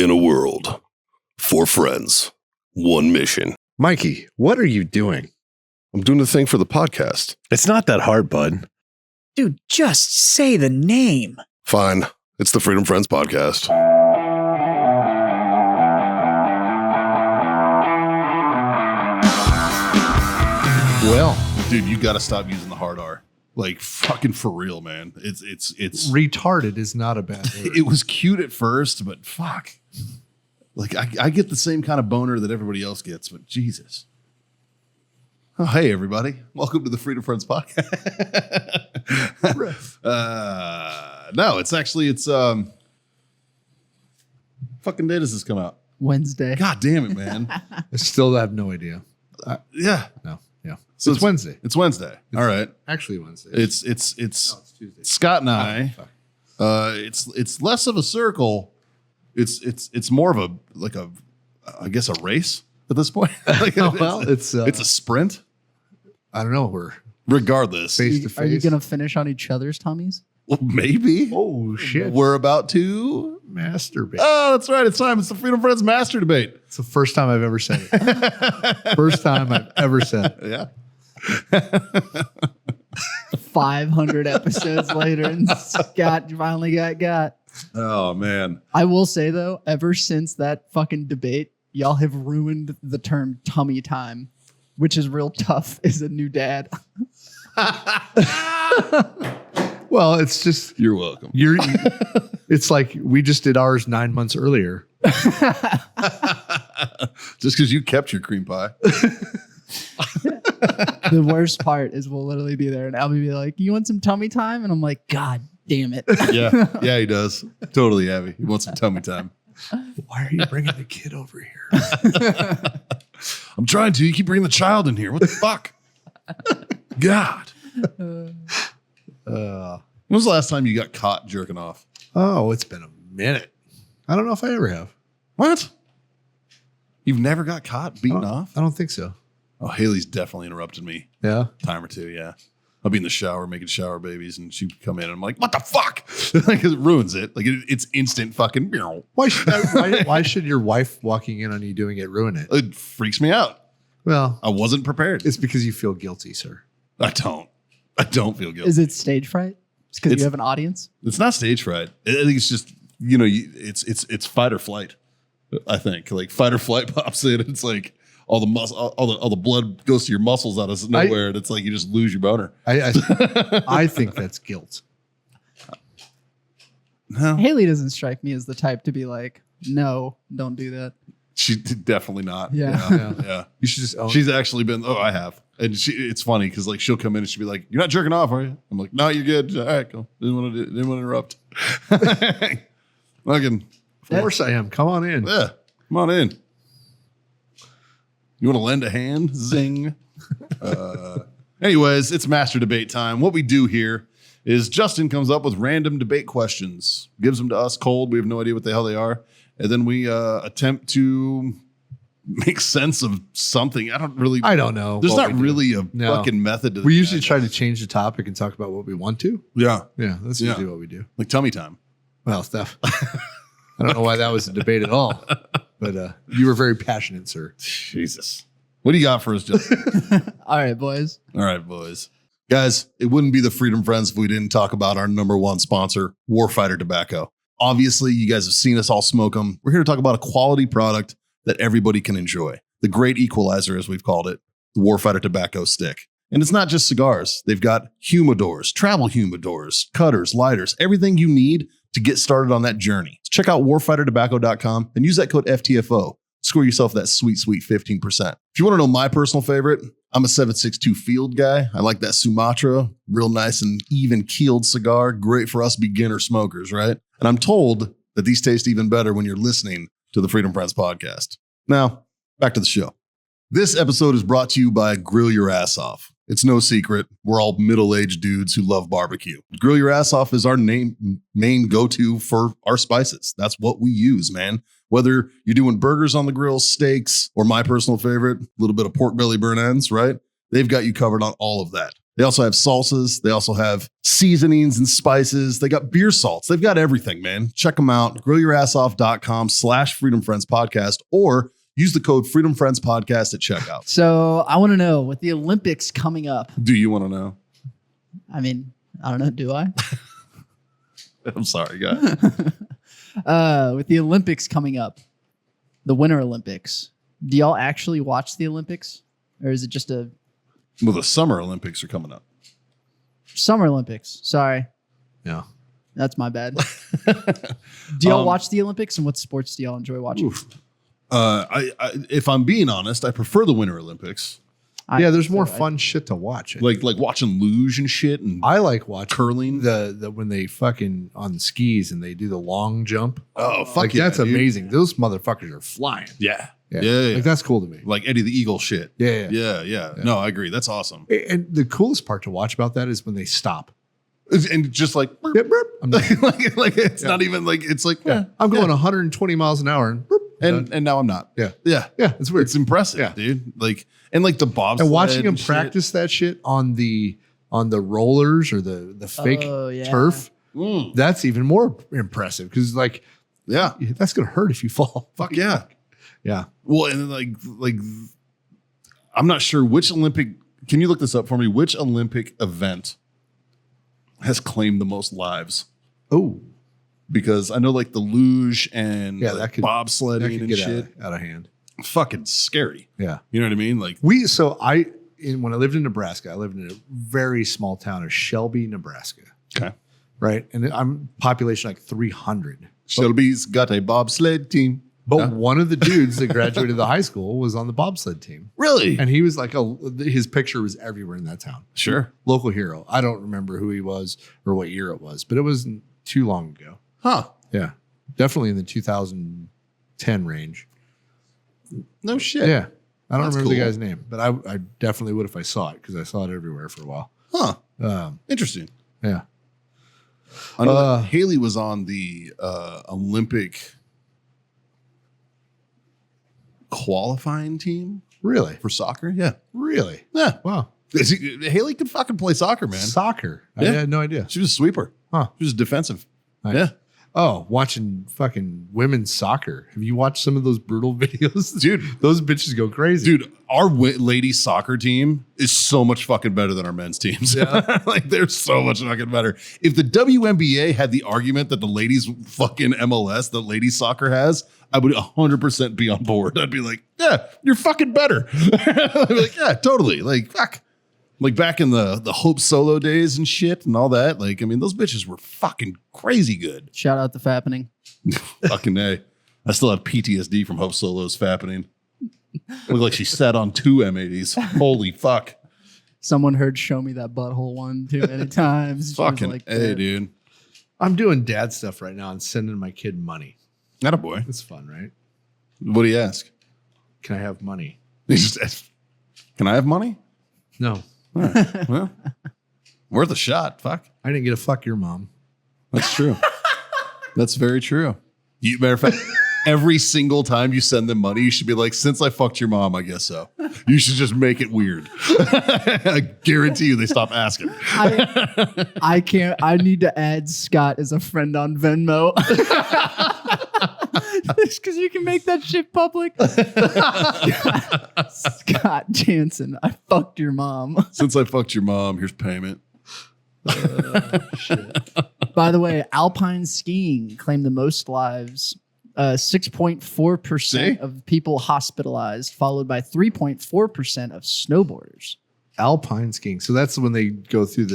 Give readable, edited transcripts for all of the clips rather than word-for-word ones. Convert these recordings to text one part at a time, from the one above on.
In a world, 4 friends, 1 mission. Mikey, what are you doing? I'm doing the thing for the podcast. It's not that hard, bud. Dude, just say the name. Fine. It's the Freedom Friends podcast. Well, dude, you got to stop using the hard R. Like, fucking for real, man. It's retarded is not a bad word. It was cute at first, but fuck. Like, I get the same kind of boner that everybody else gets, but Jesus. Oh, hey, everybody. Welcome to the Freedom Friends podcast. No, it's fucking day does this come out? Wednesday. God damn it, man. I still have no idea. Yeah. No. Yeah. So it's Wednesday. It's Wednesday. All right. Actually Wednesday. It's Tuesday. Scott and I. It's less of a circle. It's more of a I guess a race at this point. It's a sprint. I don't know. We're regardless face to face. Are you going to finish on each other's tummies? Well, maybe. Oh shit. We're about to masturbate. Oh, that's right. It's time. It's the Freedom Friends Master Debate. It's the first time I've ever said it. First time I've ever said it. Yeah. 500 episodes later, and Scott finally got. Oh man. I will say though, ever since that fucking debate, y'all have ruined the term tummy time, which is real tough as a new dad. Well, it's just You're welcome. It's like we just did ours 9 months earlier. Just because you kept your cream pie. The worst part is we'll literally be there and I'll be like, "You want some tummy time?" And I'm like, "God damn it." Yeah, he does. Totally, Abby. He wants some tummy time. Why are you bringing the kid over here? I'm trying to. You keep bringing the child in here. What the fuck? God. When was the last time you got caught jerking off? Oh, it's been a minute. I don't know if I ever have. What? You've never got caught beating off? I don't think so. Oh, Haley's definitely interrupted me. Yeah. Time or two, yeah. I'll be in the shower making shower babies, and she'd come in, and I'm like, "What the fuck?" Like, it ruins it. Like, it's instant fucking. Why should your wife walking in on you doing it ruin it? It freaks me out. Well, I wasn't prepared. it's because you feel guilty, sir. I don't feel guilty. Is it stage fright? It's because you have an audience? It's not stage fright. I think it's just, it's fight or flight. I think like fight or flight pops in. It's like all the muscle, all the blood goes to your muscles out of nowhere, and it's like you just lose your boner. I think that's guilt. No, Haley doesn't strike me as the type to be like, "No, don't do that." she definitely not. Yeah. Yeah. You should just own She's actually been. Oh, I have. And it's funny because like she'll come in and she'll be like, "You're not jerking off, are you?" I'm like, "No, you're good. All right, cool. Didn't want to interrupt." Fucking. Of course I am. Come on in. Yeah, come on in. You want to lend a hand? Zing. Anyways, it's master debate time. What we do here is Justin comes up with random debate questions, gives them to us cold. We have no idea what the hell they are. And then we attempt to make sense of something. I don't know. There's not really a fucking method to We usually try to change the topic and talk about what we want to. Yeah. Yeah, that's usually what we do. Like tummy time. Well, stuff. I don't know why that was a debate at all, but you were very passionate, sir. Jesus. What do you got for us, Justin? All right, boys. All right, boys. Guys, it wouldn't be the Freedom Friends if we didn't talk about our number one sponsor, Warfighter Tobacco. Obviously, you guys have seen us all smoke them. We're here to talk about a quality product that everybody can enjoy. The great equalizer, as we've called it, the Warfighter Tobacco Stick. And it's not just cigars. They've got humidors, travel humidors, cutters, lighters, everything you need to get started on that journey. So check out warfightertobacco.com and use that code FTFO. Score yourself that sweet, sweet 15%. If you want to know my personal favorite, I'm a 762 Field guy. I like that Sumatra, real nice and even keeled cigar. Great for us beginner smokers, right? And I'm told that these taste even better when you're listening to the Freedom Friends podcast. Now, back to the show. This episode is brought to you by Grill Your Ass Off. It's no secret. We're all middle-aged dudes who love barbecue. Grill Your Ass Off is our main go-to for our spices. That's what we use, man. Whether you're doing burgers on the grill, steaks, or my personal favorite, a little bit of pork belly burn ends, right? They've got you covered on all of that. They also have salsas. They also have seasonings and spices. They got beer salts. They've got everything, man. Check them out. grillyourassoff.com/freedomfriendspodcast or use the code freedomfriendspodcast at checkout. So I want to know, with the Olympics coming up. Do you want to know? I mean, I don't know. Do I? I'm sorry, guys. With the Olympics coming up, the Winter Olympics, do y'all actually watch the Olympics? Or is it just a Well, the Summer Olympics are coming up. Summer Olympics? Sorry. Yeah. That's my bad. Do y'all watch the Olympics, and what sports do y'all enjoy watching? Oof. I if I'm being honest, I prefer the Winter Olympics. There's more fun shit to watch. Like watching luge and shit and I like watching curling. the when they fucking on skis and they do the long jump. Oh, fuck Like yeah, that's dude. amazing. Those motherfuckers are flying. Yeah. Yeah. Yeah. Like that's cool to me. Like Eddie the Eagle shit. Yeah. No, I agree. That's awesome. And the coolest part to watch about that is when they stop. And just like, Yep, burp. I'm done. like it's not even like, it's like, I'm going 120 miles an hour and burp, I'm done. and now I'm not. Yeah. Yeah. It's weird. It's impressive, Yeah. dude. Like, and like the bobsled. And watching them shit. practice that shit on the rollers or the fake turf, that's even more impressive because like Yeah. that's gonna hurt if you fall. Fuck yeah. Yeah. Well, and like I'm not sure which Olympic. Can you look this up for me? Which Olympic event has claimed the most lives? Oh, Because I know like the luge and Yeah, like that could bobsledding and get shit. out of hand. Fucking scary. Yeah. You know what I mean? Like, When I lived in Nebraska, I lived in a very small town of Shelby, Nebraska. okay. Right. And I'm population like 300. Shelby's got a bobsled team. But one of the dudes that graduated the high school was on the bobsled team. Really? And he was like his picture was everywhere in that town. Sure. Local hero. I don't remember who he was or what year it was, but it wasn't too long ago. Huh. Yeah. Definitely in the 2010 range. No shit. Yeah. I don't That's remember the cool. guy's name, but I definitely would if I saw it because I saw it everywhere for a while. Huh. Interesting. Yeah. I know that Haley was on the Olympic qualifying team Really? for soccer. Yeah. Really? Yeah. Wow. Haley could fucking play soccer, man. Soccer. Yeah. I had no idea. She was a sweeper. Huh. She was defensive. Nice. Yeah. Oh, watching fucking women's soccer. Have you watched some of those brutal videos? Dude. Those bitches go crazy. Dude, our ladies soccer team is so much fucking better than our men's teams. Yeah. Like they're so much fucking better. If the WNBA had the argument that the ladies fucking MLS, that ladies soccer has, I would 100% be on board. I'd be like, yeah, you're fucking better. I'd be like, yeah, totally. Like, fuck. Like back in the Hope Solo days and shit and all that. Like, I mean, those bitches were fucking crazy good. Shout out to Fappening. Fucking A. I still have PTSD from Hope Solo's fappening. Looked like she sat on two M80s. Holy fuck. Someone heard "Show Me That Butthole" one too many times. She was Fucking like A, that. dude. I'm doing dad stuff right now and sending my kid money. Not a boy. It's fun, right? What do you ask? Can I have money? He just asked, can I have money? No. All right. Well, worth a shot. Fuck. I didn't get a fuck your mom. That's true. That's very true. Matter of fact, every single time you send them money, you should be like, since I fucked your mom, I guess so. You should just make it weird. I guarantee you they stop asking. I can't. I need to add Scott as a friend on Venmo. Because you can make that shit public. Scott Jansen, I fucked your mom. Since I fucked your mom, here's payment. By the way, alpine skiing claimed the most lives. 6.4% of people hospitalized, followed by 3.4% of snowboarders. Alpine skiing. So that's when they go through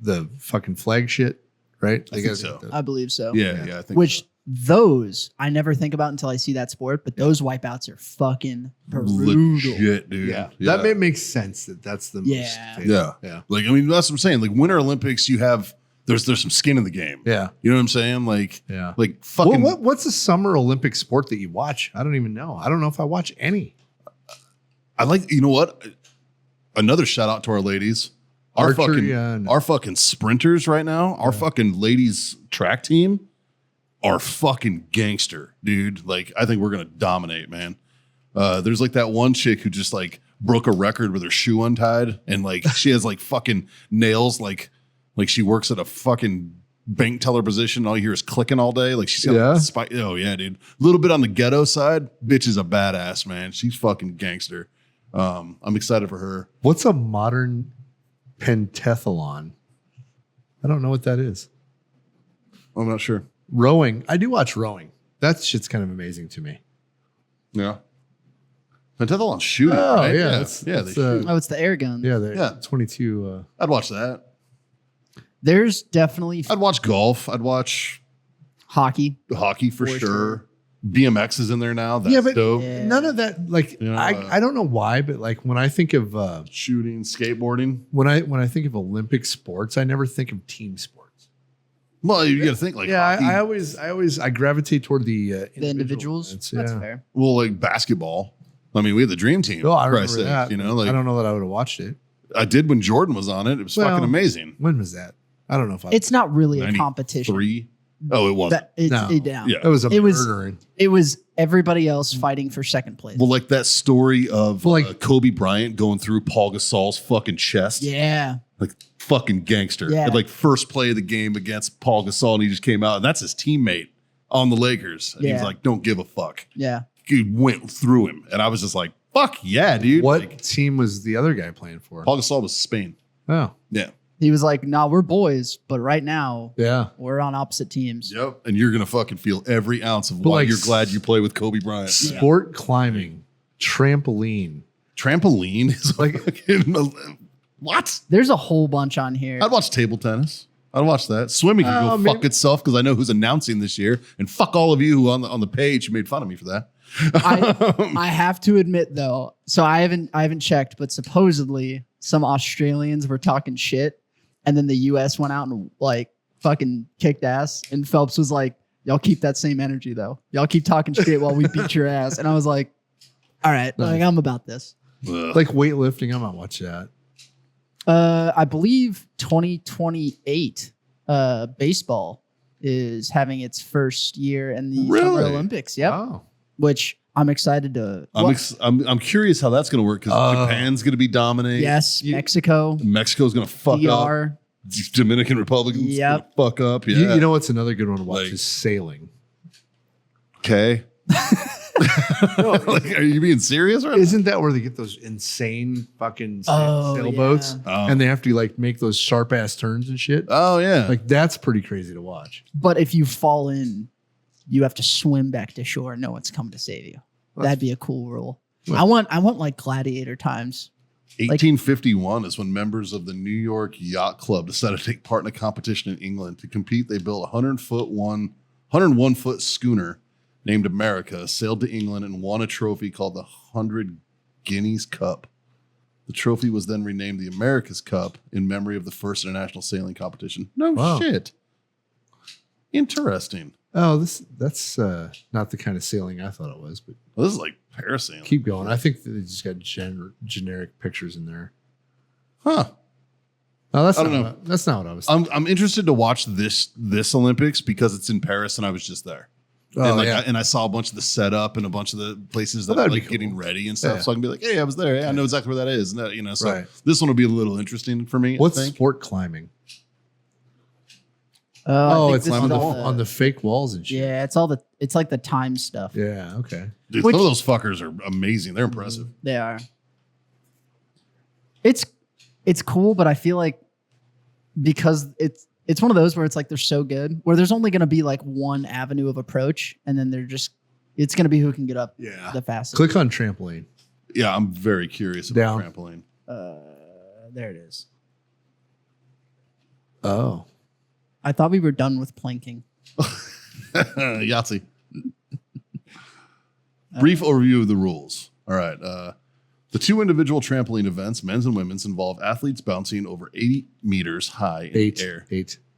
the fucking flag shit, right? I think so. I believe so. Yeah, I think Which so. those I never think about until I see that sport, but those wipeouts are fucking brutal. Legit, dude. Yeah. That makes sense that that's the Yeah. most. Yeah. Like, I mean, that's what I'm saying. Like, Winter Olympics, you have, there's some skin in the game. Yeah. You know what I'm saying? Like, Yeah. like fucking. What's a summer Olympic sport that you watch? I don't even know. I don't know if I watch any. I like, you know what? Another shout out to our ladies. Our Archery, our fucking sprinters right now, our fucking ladies track team are fucking gangster, dude. Like, I think we're going to dominate, man. There's like that one chick who just like broke a record with her shoe untied, and like she has like fucking nails, like she works at a fucking bank teller position. All you hear is clicking all day. Like she's got oh yeah, dude. A little bit on the ghetto side. Bitch is a badass, man. She's fucking gangster. I'm excited for her. What's a modern pentathlon? I don't know what that is. I'm not sure. Rowing. I do watch rowing. That shit's kind of amazing to me. Yeah. Pentathlon shooting. Oh, right? yeah. They shoot. Oh, it's the air gun. Yeah, 22. I'd watch that. There's definitely I'd watch golf. I'd watch hockey. hockey for sure. BMX is in there now. That's but dope. none of that. Like, You know, I don't know why, but like when I think of Shooting, skateboarding. when I think of Olympic sports, I never think of team sports. Well, you got to think like hockey. I always gravitate toward the individuals. events, That's yeah. fair. Well, like basketball. I mean, we had the dream team. Oh, I for Christ's remember sake, that. You know, like I don't know that I would have watched it. I did when Jordan was on it. It was Well, fucking amazing. When was that? I don't know if I. It's not really a competition. 3. Oh, it was. No. Yeah. It was a It was- murdering. It was everybody else fighting for second place. Well, like that story of Well, like- Kobe Bryant going through Paul Gasol's fucking chest. yeah. Like fucking gangster. Yeah. Like first play of the game against Paul Gasol, and he just came out, and that's his teammate on the Lakers. And he's Yeah. like, don't give a fuck. Yeah. He went through him. And I was just like, fuck yeah, dude. What Like, team was the other guy playing for? Paul Gasol was Spain. Oh, Yeah. He was like, nah, we're boys, but right now yeah. we're on opposite teams. Yep. And you're going to fucking feel every ounce of But why like you're glad you play with Kobe Bryant. Sport climbing, trampoline. Trampoline is Like- fucking, what? There's a whole bunch on here. I'd watch table tennis. I'd watch that. Swimming can go maybe- fuck itself because I know who's announcing this year. And fuck all of you who on the page who made fun of me for that. I have to admit though, so I haven't checked, but supposedly some Australians were talking shit, and then the US went out and like fucking kicked ass, and Phelps was like, y'all keep that same energy though. Y'all keep talking shit while we beat your ass. And I was like, all right, like I'm about this. Ugh. Like weightlifting. I might watch that. I believe 2028 baseball is having its first year in the Summer Really? Olympics. Yep. Oh, Which I'm excited to. I'm curious how that's going to work because Japan's going to be dominating. Yes, Mexico, Mexico's going to fuck up. DR. Dominican Republic is Yep. gonna fuck up. Yeah. you know what's another good one to watch Like- is sailing. Okay. Like, are you being serious right Isn't that where they get those insane fucking Oh, sailboats yeah. and they have to like make those sharp ass turns and shit? Oh yeah. Like that's pretty crazy to watch. But if you fall in, you have to swim back to shore. No one's coming to save you. That'd be a cool rule. I want like gladiator times. 1851 is when members of the New York Yacht Club decided to take part in a competition in England. To compete, they built a 101 foot schooner named America, sailed to England, and won a trophy called the 100 Guineas Cup. The trophy was then renamed the America's Cup in memory of the first international sailing competition. No Wow. shit. Interesting. Oh, that's not the kind of sailing I thought it was, but Well, this is like parasailing. keep going. I think they just got generic pictures in there. Huh. No, that's I not don't know. that's not what I was thinking. I'm interested to watch this Olympics because it's in Paris and I was just there. Oh, and I saw a bunch of the setup and a bunch of the places that Well, are that'd like be cool. getting ready and stuff. Yeah. So I can be like, hey, I was there. Hey, I know exactly where that is. And that, so Right. this one will be a little interesting for me. What's I think. sport climbing? I Oh, think it's this on is the all on the fake walls and shit. Yeah, it's like the time stuff. Yeah. Okay. Dude, Which- some of those fuckers are amazing. They're impressive. They are. It's cool, but I feel like because it's one of those where it's like they're so good, where there's only going to be like one avenue of approach, and then it's going to be who can get up the fastest. Click on trampoline. Yeah, I'm very curious about Down. trampoline. There it is. Oh. I thought we were done with planking. Yahtzee. Brief overview of the rules. All right. The two individual trampoline events, men's and women's, involve athletes bouncing over 80 meters high in the air.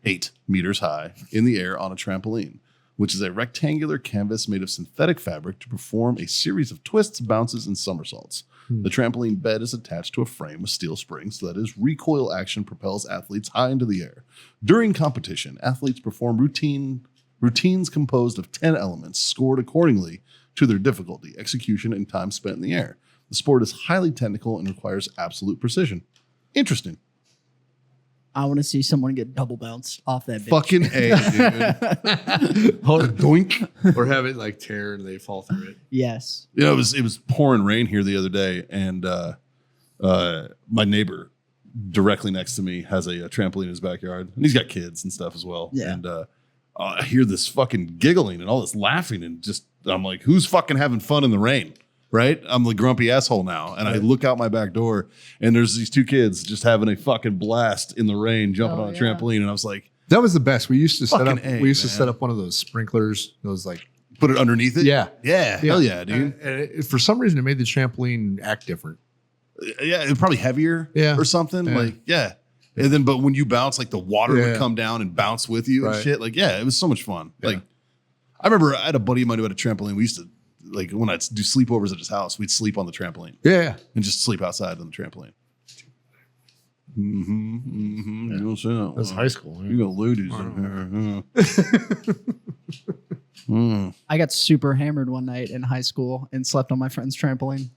8 meters high in the air on a trampoline, which is a rectangular canvas made of synthetic fabric to perform a series of twists, bounces, and somersaults. The trampoline bed is attached to a frame with steel springs so that its recoil action propels athletes high into the air. During competition, athletes perform routines composed of 10 elements scored accordingly to their difficulty, execution, and time spent in the air. The The sport is highly technical and requires absolute precision. Interesting. I want to see someone get double bounce off that bitch. Fucking A, dude. Doink. Or have it like tear and they fall through it. Yes. You know, it was pouring rain here the other day, and my neighbor directly next to me has a trampoline in his backyard, and he's got kids and stuff as well. Yeah. And I hear this fucking giggling and all this laughing, and just I'm like, who's fucking having fun in the rain? Right? I'm the grumpy asshole now. And I look out my back door and there's these two kids just having a fucking blast in the rain, jumping on a trampoline. And I was like, that was the best. We used to set up. Fucking A, we used to man. set up one of those sprinklers. Those like put it underneath it? Yeah. Yeah. Hell yeah, dude. And for some reason, it made the trampoline act different. Yeah. It's probably heavier or something. Yeah. Like, yeah. And then, but when you bounce, like the water would Yeah. come down and bounce with you and Right. shit. Like, yeah, it was so much fun. Yeah. Like, I remember I had a buddy of mine who had a trampoline. We used to, like, when I'd do sleepovers at his house, we'd sleep on the trampoline Yeah. and just sleep outside on the trampoline. That's high school. You got ladies in here. I got super hammered one night in high school and slept on my friend's trampoline.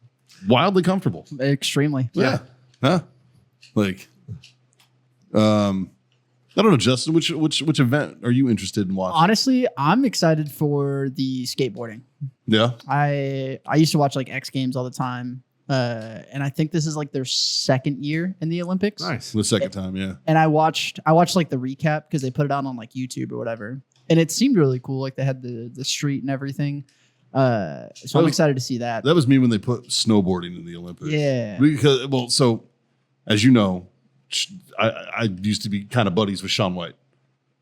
Wildly comfortable. Extremely. Yeah. Huh? Like, I don't know, Justin. Which event are you interested in watching? Honestly, I'm excited for the skateboarding. Yeah. I used to watch like X Games all the time. And I think this is like their second year in the Olympics. Nice. The second time, yeah. And I watched like the recap because they put it out on like YouTube or whatever. And it seemed really cool. Like they had the street and everything. So I'm excited to see that. That was me when they put snowboarding in the Olympics. Yeah. Because, well, so as you know, I used to be kind of buddies with Shaun White.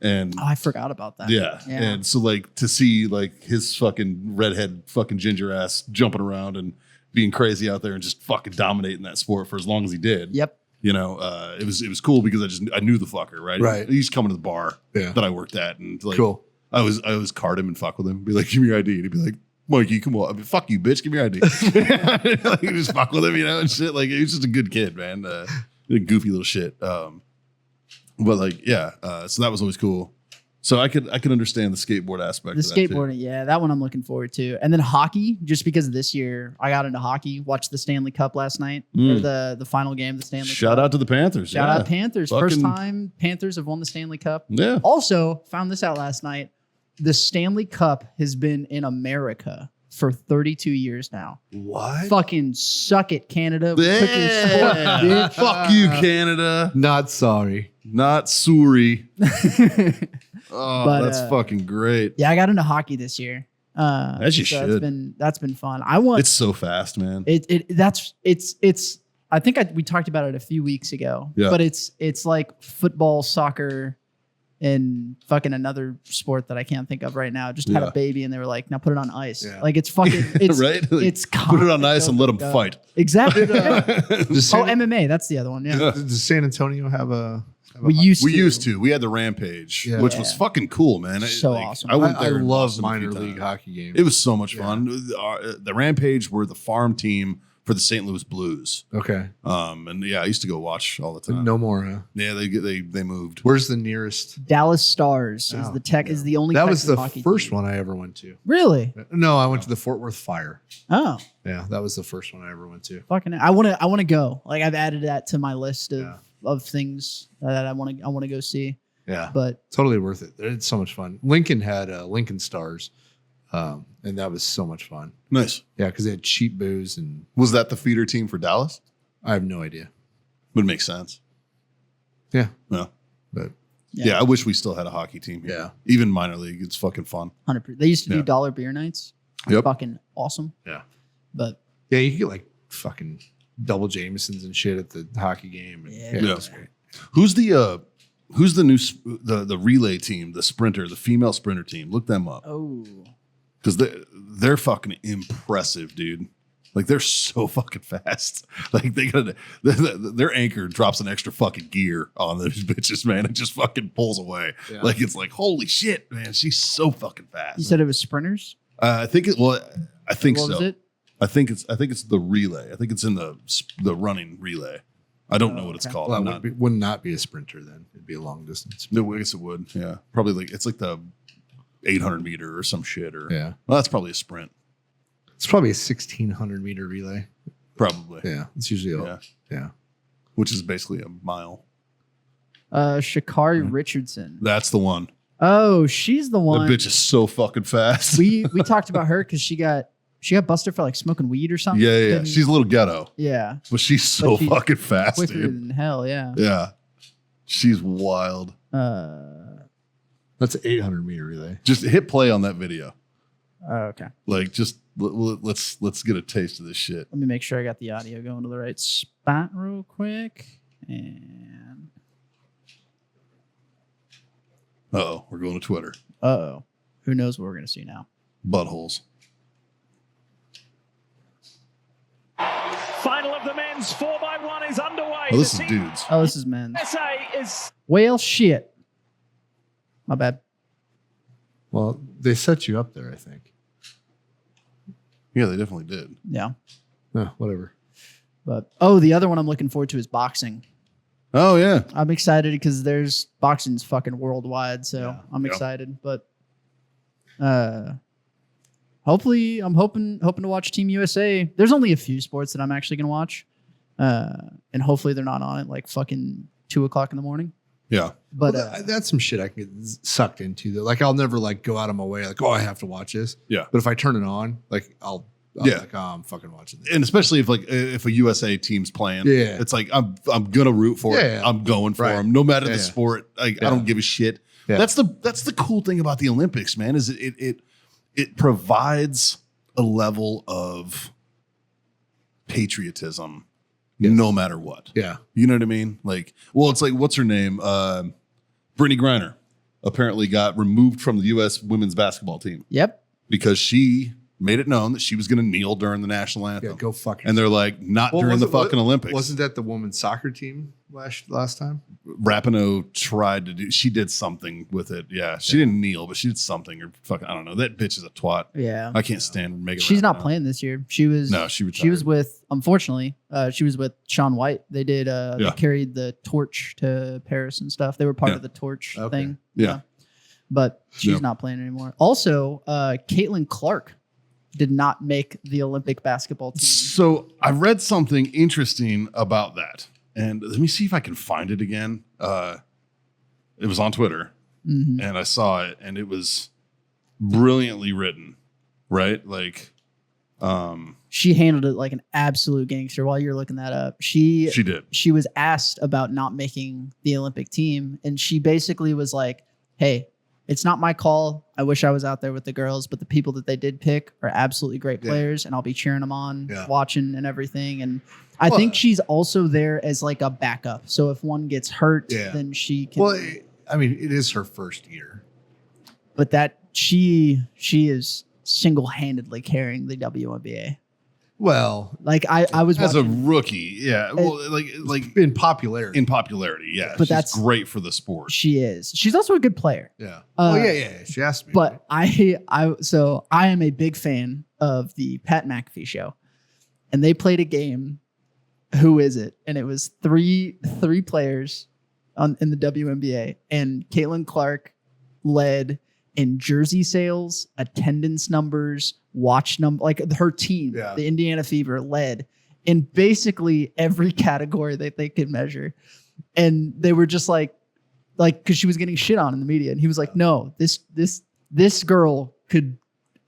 And Oh, I forgot about that. yeah. And so like to see like his fucking redhead fucking ginger ass jumping around and being crazy out there and just fucking dominating that sport for as long as he did. Yep. You know, it was cool because I knew the fucker, right? Right. He used to come to the bar Yeah. that I worked at, and like, Cool. I always card him and fuck with him, be like, give me your ID, and he'd be like, Mikey, come on, I mean, fuck you, bitch, give me your ID. Like, you just fuck with him, you know, and shit. Like, he was just a good kid, man. A goofy little shit. But like, yeah. So that was always cool. So I could understand the skateboard aspect. The of that too. skateboarding, yeah, that one I'm looking forward to. And then hockey, just because this year I got into hockey, watched the Stanley Cup last night, or the final game of the Stanley Cup. Shout out to the Panthers. Shout out Panthers. First Fucking- time Panthers have won the Stanley Cup. Yeah. Also, found this out last night. The Stanley Cup has been in America for 32 years now. What? Fucking suck it, Canada. Pick your sport, Yeah. bitch. Fuck you, Canada. Not sorry. Not Suri. Oh, But, that's fucking great. Yeah, I got into hockey this year. As you should. That's been fun. I want It's so fast, man. it's I think we talked about it a few weeks ago. Yeah. But it's like football, soccer, and fucking another sport that I can't think of right now. Just had Yeah. a baby and they were like, now put it on ice. Yeah. Like it's fucking it's Right? Like, it's put it on ice and let them go. fight. Exactly. Does Oh, San, MMA, that's the other one. Yeah. does San Antonio have a? We used We to. used to. We had the Rampage, Yeah. which was fucking cool, man. So awesome. I went I there and love watched them a few minor league times. hockey games. It was so much fun. The Rampage were the farm team for the St. Louis Blues. Okay. And yeah, I used to go watch all the time. No more. Huh? Yeah, they moved. Where's the nearest? Dallas Stars is Oh, the tech is the only That was Texas the hockey first team. one I ever went to. Really? No, I went to the Fort Worth Fire. Oh. Yeah, that was the first one I ever went to. Fucking I wanna go. Like I've added that to my list of Yeah. of things that I wanna go see. Yeah, But totally worth it. It's so much fun. Lincoln had Lincoln Stars, and that was so much fun. Nice. Yeah, because they had cheap booze, and Was that the feeder team for Dallas? I have no idea. Would make sense. Yeah, Yeah. but Yeah, I wish we still had a hockey team here. Yeah. Even minor league. It's fucking fun. 100%. They used to do Yeah. dollar beer nights. Yep. Fucking awesome. yeah, But yeah, you could get like fucking double Jamesons and shit at the hockey game. And, Yeah. it Yeah. was great. Who's the new the relay team, the sprinter, the female sprinter team? Look them up because they're fucking impressive, dude. Like they're so fucking fast. Like their anchor drops an extra fucking gear on those bitches, man. It just fucking pulls away. Yeah. Like it's like holy shit, man. She's so fucking fast. you said it was sprinters? I think it. Well, I think What so. was it? I think it's the relay. I think it's in the running relay. I don't know what it's okay. called. Well, I'm it not, would not be a sprinter then. It'd be a long distance. no, I guess it would. Yeah, probably like it's like the 800 meter or some shit. Or Yeah, well, that's probably a sprint. it's probably a 1600 meter relay. Probably. Yeah, it's usually yeah. Which is basically a mile. Sha'Carri Richardson. That's the one. Oh, she's the one. That bitch is so fucking fast. we talked about her because she got busted for like smoking weed or something. Yeah. She's a little ghetto. Yeah. But she's so fucking fast, quicker dude. than hell, yeah. Yeah. She's wild. That's an 800-meter relay. Just hit play on that video. Okay. Like, just let's get a taste of this shit. Let me make sure I got the audio going to the right spot real quick. And We're going to Twitter. who knows what we're gonna see now? Buttholes. Final of the men's 4x1 is underway. Oh, this is dudes. Oh, this is men's. SA is Whale shit. My bad. Well, they set you up there, I think. Yeah, they definitely did. Yeah. Whatever. But the other one I'm looking forward to is boxing. Oh yeah. I'm excited because there's boxing's fucking worldwide, so I'm excited. But hopefully, I'm hoping to watch Team USA. There's only a few sports that I'm actually gonna watch, and hopefully they're not on at like fucking 2:00 in the morning. Yeah. But that's some shit I can get sucked into. Though, like I'll never like go out of my way like, I have to watch this. Yeah. But if I turn it on, like I'll be like, I'm fucking watching this. And especially if a USA team's playing, it's like I'm gonna root for it. I'm going for them, no matter the sport. Like I don't give a shit. Yeah. That's the cool thing about the Olympics, man. Is it provides a level of patriotism, no matter what. Yeah, you know what I mean. Like, well, it's like what's her name? Brittany Griner apparently got removed from the U.S. women's basketball team. Yep, because she made it known that she was going to kneel during the national anthem. Yeah, go fuck yourself. And they're like, not during the fucking Olympics. Wasn't that the women's soccer team last time? Rapinoe tried to do, she did something with it. Yeah. She didn't kneel, but she did something or fucking, I don't know. That bitch is a twat. Yeah. I can't stand Megan. She's not playing this year. She was with, unfortunately, she was with Shaun White. They did, they carried the torch to Paris and stuff. They were part of the torch thing. Yeah. But she's not playing anymore. Also, Caitlin Clark did not make the Olympic basketball team. So I read something interesting about that. And let me see if I can find it again. It was on Twitter and I saw it and it was brilliantly written, right? Like, she handled it like an absolute gangster. While you're looking that up, she did. She was asked about not making the Olympic team. And she basically was like, hey, it's not my call. I wish I was out there with the girls, but the people that they did pick are absolutely great players, and I'll be cheering them on, watching and everything. And I think she's also there as like a backup. So if one gets hurt, then she can. Well, I mean, it is her first year. But that she is single-handedly carrying the WNBA. Well, like I was as watching, a rookie, well, like in popularity, yeah. But that's great for the sport. She is. She's also a good player. Yeah. She has to be. But I am a big fan of the Pat McAfee show, and they played a game. Who is it? And it was three players in the WNBA, and Caitlin Clark led in jersey sales, attendance numbers, watch number, like her team, the Indiana Fever led in basically every category that they could measure. And they were just like, cause she was getting shit on in the media. And he was like, no, this girl could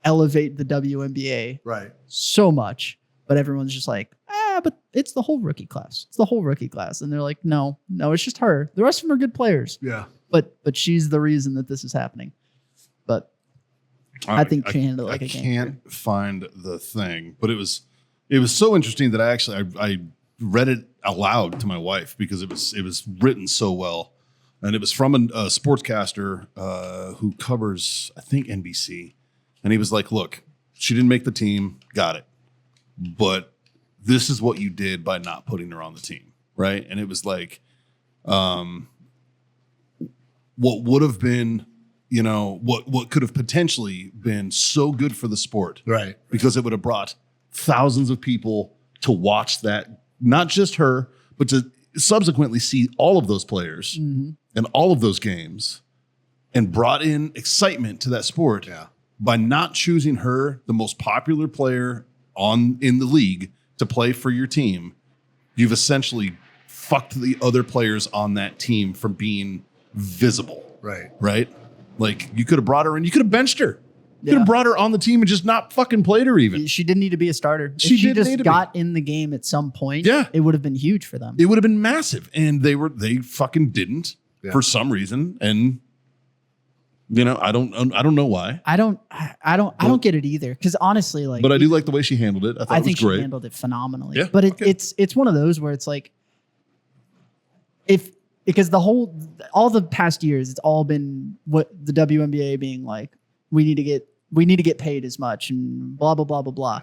elevate the WNBA so much, but everyone's just like, but it's the whole rookie class. It's the whole rookie class. And they're like, no, it's just her. The rest of them are good players. Yeah. But she's the reason that this is happening. But I think she handled it like a gangster. I can't find the thing, but it was so interesting that I read it aloud to my wife because it was written so well, and it was from a sportscaster who covers, I think, NBC, and he was like, "Look, she didn't make the team, got it, but this is what you did by not putting her on the team, right?" And it was like, what would have been. You know, what could have potentially been so good for the sport. Right. Because it would have brought thousands of people to watch that, not just her, but to subsequently see all of those players and all of those games and brought in excitement to that sport by not choosing her, the most popular player in the league, to play for your team, you've essentially fucked the other players on that team from being visible. Right? Like, you could have brought her in. You could have benched her. You could have brought her on the team and just not fucking played her even. She didn't need to be a starter. She if she didn't need just to got in the game at some point, it would have been huge for them. It would have been massive. And they fucking didn't for some reason. And I don't know why. I don't get it either. Because honestly, like, but I do like the way she handled it. I think she handled it phenomenally. Yeah, but it's one of those where it's like, because all the past years, it's all been what the WNBA being like, we need to get paid as much and blah, blah, blah, blah, blah.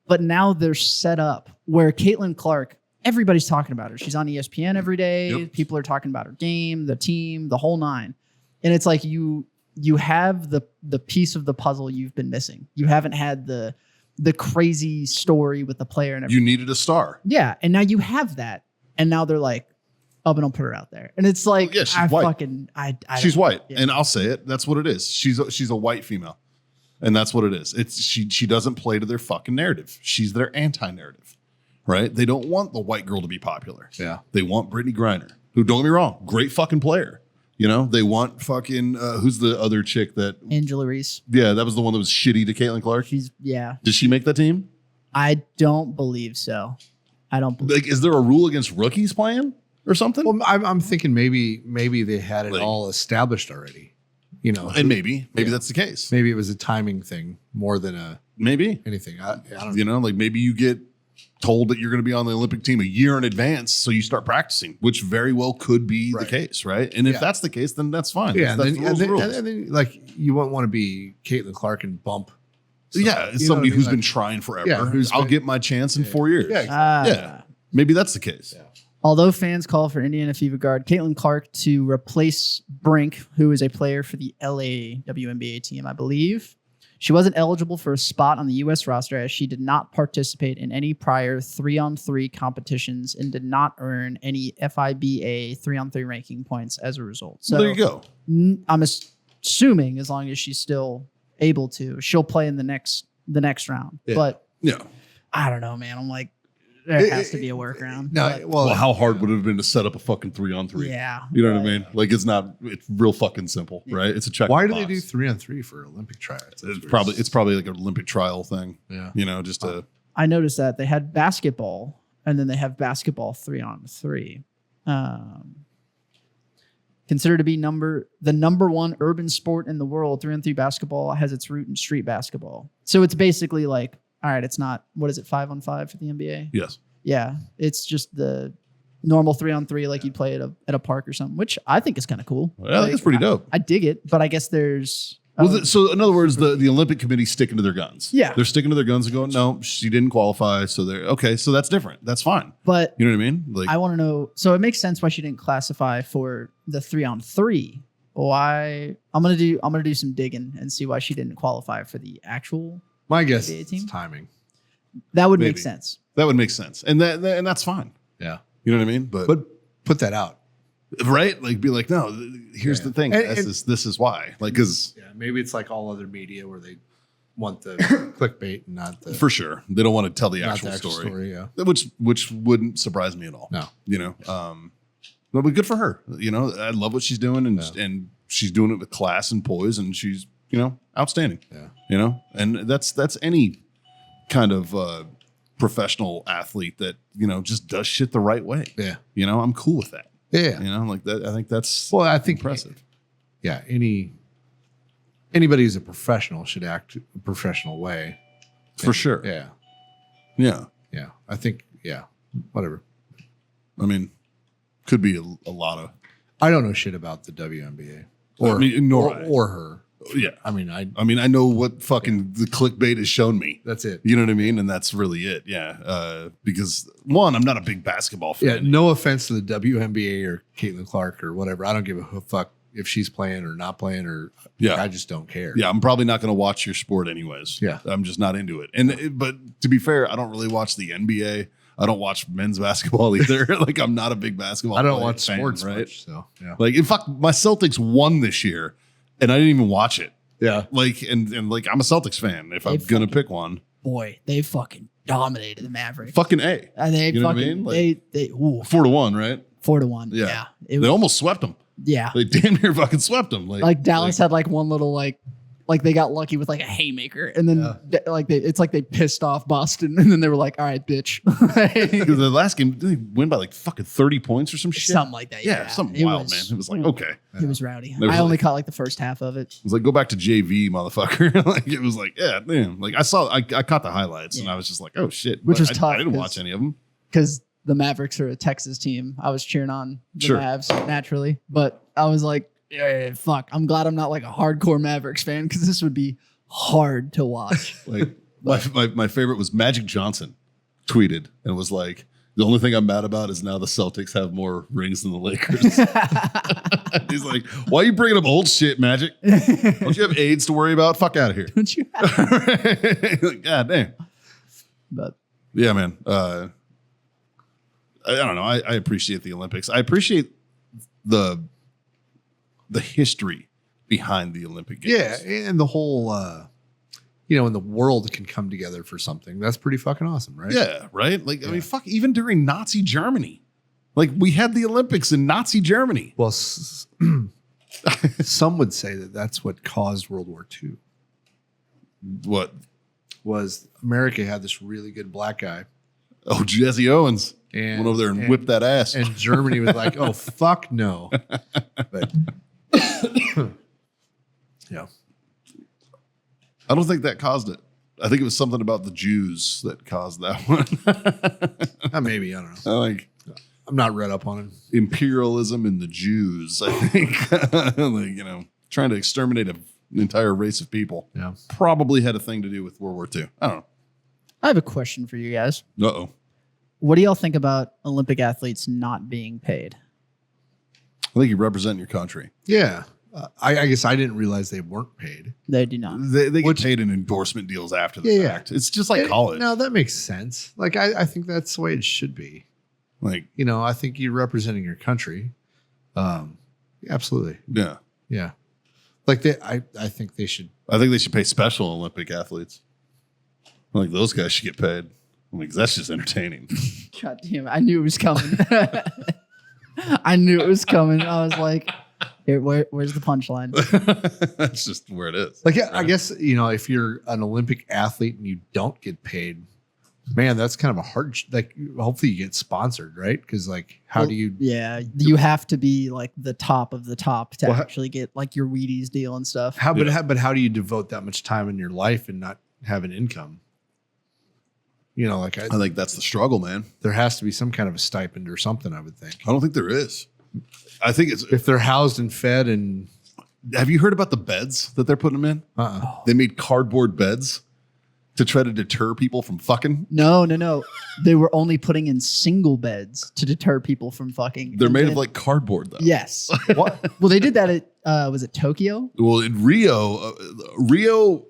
But now they're set up where Caitlin Clark, everybody's talking about her. She's on ESPN every day. Yep. People are talking about her game, the team, the whole nine. And it's like you have the piece of the puzzle you've been missing. You haven't had the crazy story with the player and everything. You needed a star. Yeah. And now you have that. And now they're like, oh, but don't put her out there. And it's like, she's white. She's white. Yeah. And I'll say it. That's what it is. She's a white female. And that's what it is. She doesn't play to their fucking narrative. She's their anti-narrative, right? They don't want the white girl to be popular. Yeah. They want Brittany Griner, who, don't get me wrong, great fucking player. They want fucking, who's the other chick that? Angela Reese. Yeah, that was the one that was shitty to Caitlin Clark. Did she make that team? I don't believe so. I don't believe. Like, is there a rule against rookies playing or something? Well, I'm thinking maybe they had it all established already. And maybe that's the case. Maybe it was a timing thing more than anything. I don't know. Like, maybe you get told that you're going to be on the Olympic team a year in advance, so you start practicing, which very well could be the case, right? And if that's the case, then that's fine. Yeah, that's and then like, you wouldn't want to be Caitlin Clark and bump. Somebody who's been trying forever. Yeah, I'll get my chance in 4 years. Yeah, Maybe that's the case. Yeah. Although fans call for Indiana Fever guard Caitlin Clark to replace Brink, who is a player for the LA WNBA team, I believe. She wasn't eligible for a spot on the U.S. roster as she did not participate in any prior 3-on-3 competitions and did not earn any FIBA 3-on-3 ranking points as a result. So there you go. I'm assuming as long as she's still able to, she'll play in the next round. Yeah. But Yeah. I don't know, man. I'm like, there has to be a workaround. Well, how hard would it have been to set up a fucking 3-on-3? Yeah. You know what I mean? Like, it's real fucking simple, right? It's a check. Why do they do 3-on-3 for Olympic tryouts? It's probably like an Olympic trial thing. Yeah. Just to. I noticed that they had basketball and then they have basketball 3-on-3. Considered to be the number one urban sport in the world, 3-on-3 basketball has its root in street basketball. So it's basically like, all right, it's not, what is it, 5-on-5 for the NBA? Yes. Yeah. It's just the normal 3-on-3 like you'd play at a park or something, which I think is kind of cool. Yeah, like, that's pretty dope. I dig it, but I guess there's... so in other words, the Olympic Committee's sticking to their guns. Yeah. They're sticking to their guns and going, no, she didn't qualify. So they're okay. So that's different. That's fine. But you know what I mean? Like, I want to know. So it makes sense why she didn't classify for the 3-on-3. Why? I'm gonna do some digging and see why she didn't qualify for the actual. My guess NBA is team. timing. That would make sense. That would make sense, and that's fine. Yeah. You know what I mean? But put that out. Right? Like, be like, no, here's the thing. This is why. Like, because maybe it's like all other media where they want the clickbait and not the. For sure. They don't want to tell the actual story. Yeah. Which wouldn't surprise me at all. No. But good for her. I love what she's doing, and she's doing it with class and poise, and she's, outstanding. Yeah. And that's any kind of professional athlete that, just does shit the right way. Yeah. I'm cool with that. Yeah. Like that. I think that's impressive. Yeah. Anybody who's a professional should act a professional way. For sure. Yeah. Yeah. Yeah. I think, whatever. I mean, could be a lot of. I don't know shit about the WNBA or her. Yeah. I mean, I know what fucking the clickbait has shown me. That's it. You know what I mean? And that's really it. Yeah. Because one, I'm not a big basketball fan. Yeah. No offense to the WNBA or Caitlin Clark or whatever. I don't give a fuck if she's playing or not playing or I just don't care. Yeah. I'm probably not going to watch your sport anyways. Yeah. I'm just not into it. But to be fair, I don't really watch the NBA. I don't watch men's basketball either. Like, I'm not a big basketball. I don't watch fan, sports right? much, so yeah. Like, in fact, my Celtics won this year, and I didn't even watch it. Yeah. Like, and like, I'm a Celtics fan if I'm gonna pick one. Boy, they fucking dominated the Mavericks. Fucking A. And they You know what I fucking, mean? they 4-1, right? 4-1. Yeah. Yeah. They almost swept them. Yeah. They damn near fucking swept them. Like Dallas had like one little like they got lucky with like a haymaker, and then it's like they pissed off Boston, and then they were like, "All right, bitch." The last game, did they win by like fucking 30 points or some shit? Something like that. Yeah, something wild, man. It was like, okay. It was rowdy. There was I only like- caught like the first half of it. It was like, go back to JV, motherfucker. Like, it was like, yeah, damn. Like, I caught the highlights, and I was just like, oh shit. Which But was tough, I didn't 'cause- watch any of them. Because the Mavericks are a Texas team. I was cheering on the Sure. Mavs naturally, but I was like, yeah, fuck. I'm glad I'm not like a hardcore Mavericks fan because this would be hard to watch. Like, my favorite was Magic Johnson tweeted and was like, the only thing I'm mad about is now the Celtics have more rings than the Lakers. He's like, why are you bringing up old shit, Magic? Don't you have AIDS to worry about? Fuck out of here. Don't you? Like, God damn. But Yeah, man. I don't know. I appreciate the Olympics. I appreciate the history behind the Olympic Games. Yeah, and the whole, when the world can come together for something, that's pretty fucking awesome, right? Yeah, right? Like, I mean, fuck, even during Nazi Germany. Like, we had the Olympics in Nazi Germany. Well, some would say that that's what caused World War II. What? Was America had this really good black guy. Oh, Jesse Owens. And Went over there and whipped that ass. And Germany was like, oh, fuck no. But, yeah. I don't think that caused it. I think it was something about the Jews that caused that one. Maybe, I don't know. Like, I'm not read up on it. imperialism and the Jews, I think. Like, trying to exterminate an entire race of people. Yeah. Probably had a thing to do with World War II. I don't I have a question for you guys. know. Uh-oh. What do y'all think about Olympic athletes not being paid? I think you represent your country. Yeah. I guess I didn't realize they weren't paid. They do not. They get paid in endorsement deals after the fact. It's just like college. No, that makes sense. Like, I think that's the way it should be. Like, I think you're representing your country. Absolutely. yeah. Yeah. Like, I think they should. I think they should pay special Olympic athletes. Like, those guys should get paid. Like, that's just entertaining. God damn it. I knew it was coming. I knew it was coming. I was like, here, where's the punchline? That's just where it is. Like, I guess, if you're an Olympic athlete and you don't get paid, man, that's kind of a hard, like, hopefully you get sponsored, right? Because, like, how do you? Yeah, you have to be like the top of the top to actually get like your Wheaties deal and stuff. But how do you devote that much time in your life and not have an income? Like, I think that's the struggle, man. there has to be some kind of a stipend or something, I would think. I don't think there is. I think it's. If they're housed and fed and. Have you heard about the beds that they're putting them in? They made cardboard beds to try to deter people from fucking. No. They were only putting in single beds to deter people from fucking. They're made of like cardboard, though. Yes. Well, they did that at was it Tokyo? Well, in Rio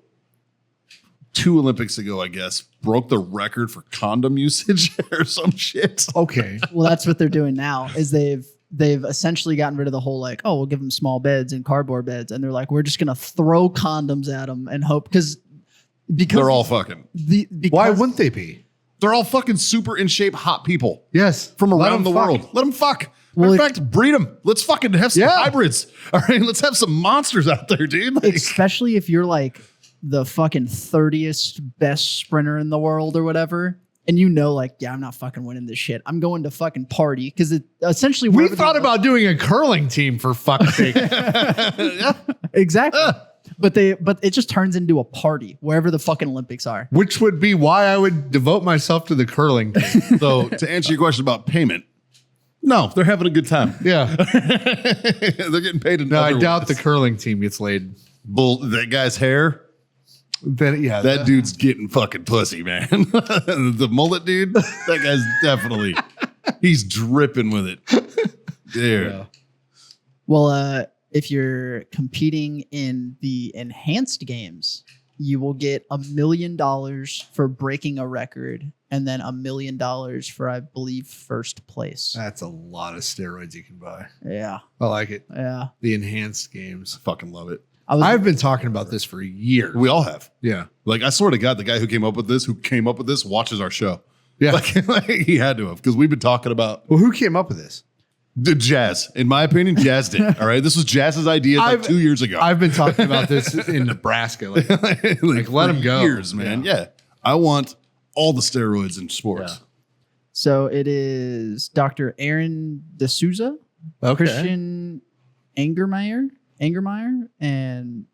2 Olympics ago, I guess, broke the record for condom usage or some shit. Okay. Well, that's what they're doing now. Is they've essentially gotten rid of the whole like, oh, we'll give them small beds and cardboard beds, and they're like, we're just gonna throw condoms at them and hope because They're all fucking. Why wouldn't they be? They're all fucking super in shape, hot people Yes. from Let around the them fuck. world. Let them fuck. Well, in fact, breed them. Let's fucking have some Yeah. hybrids. All right, let's have some monsters out there, dude. Like, especially if you're like the fucking 30th best sprinter in the world or whatever. And like, yeah, I'm not fucking winning this shit. I'm going to fucking party because it essentially. We thought about doing a curling team for fuck's sake. Exactly. But it just turns into a party wherever the fucking Olympics are. Which would be why I would devote myself to the curling team. so to answer your question about payment, no, they're having a good time. Yeah. They're getting paid in No, I other doubt the ways. curling team gets laid. That guy's hair. Then yeah, That dude's getting fucking pussy, man. The mullet dude, that guy's definitely, he's dripping with it. Dude. Yeah. Well, if you're competing in the enhanced games, you will get $1 million for breaking a record and then $1 million for, I believe, first place. That's a lot of steroids you can buy. Yeah. I like it. Yeah. The enhanced games. Fucking love it. I've been talking about this for years. We all have. Yeah. Like, I swear to God, the guy who came up with this, watches our show. Yeah. Like he had to have, because we've been talking about Well, who came up with this? the Jazz. In my opinion, Jazz did. All right. This was Jazz's idea like 2 years ago. I've been talking about this in Nebraska. Like let him go. Years, man. Yeah. I want all the steroids in sports. Yeah. So it is Dr. Aaron D'Souza, Okay. Christian Angermeyer, and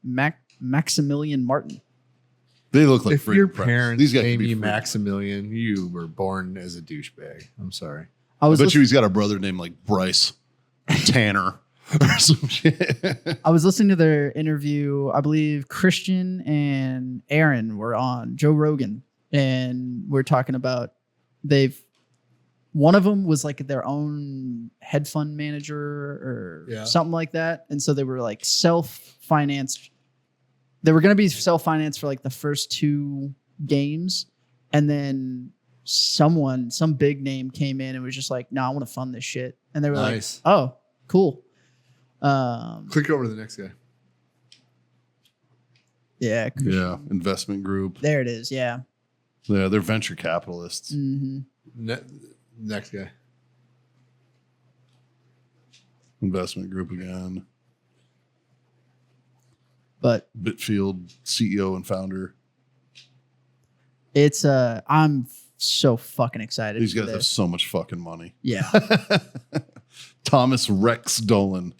Maximilian Martin. They look like If your freaking preps. parents These guys name could be you freaking- Maximilian, you were born as a douchebag. I'm sorry. I I was bet you he's got a brother named like Bryce Tanner or some shit. I was listening to their interview. I believe Christian and Aaron were on Joe Rogan, and we're talking about one of them was like their own hedge fund manager or something like that. And so they were like self-financed. They were going to be self-financed for like the first 2 games. And then some big name came in and was just like, no, I want to fund this shit. And they were Nice. like, oh, cool. Click over to the next guy. Yeah. Yeah. Investment group. There it is. Yeah. Yeah. They're venture capitalists. Hmm. Next guy. Investment group again. But Bitfield CEO and founder. it's I'm so fucking excited. These for guys have this. so much fucking money. Yeah. Thomas Rex Dolan.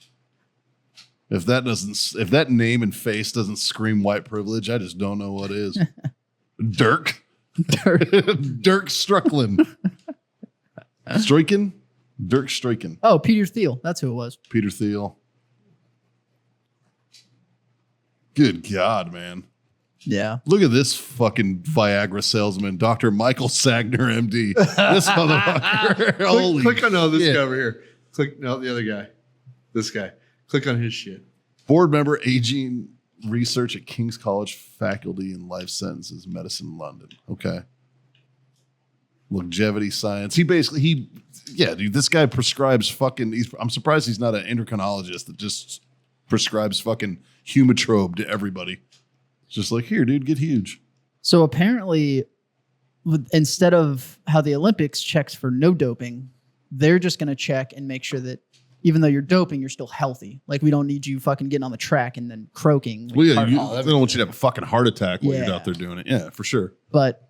If that name and face doesn't scream white privilege, I just don't know what is. Dirk. Dirk Struckland. Stroiken? Dirk Stroiken. Oh, Peter Thiel. That's who it was. Peter Thiel. Good God, man. Yeah. Look at this fucking Viagra salesman, Dr. Michael Sagner, MD. This motherfucker. Holy Click on this shit. guy over here. Click the other guy. This guy. Click on his shit. Board member, aging research at King's College Faculty in Life Sciences Medicine, London. Okay. Longevity science. Dude, this guy prescribes fucking, I'm surprised he's not an endocrinologist that just prescribes fucking Humatrobe to everybody. It's just like, here, dude, get huge. So apparently, instead of how the Olympics checks for no doping, they're just going to check and make sure that even though you're doping, you're still healthy. Like, we don't need you fucking getting on the track and then croaking. Like, Well, yeah, they don't want you to have a fucking heart attack while Yeah. you're out there doing it. Yeah, for sure. But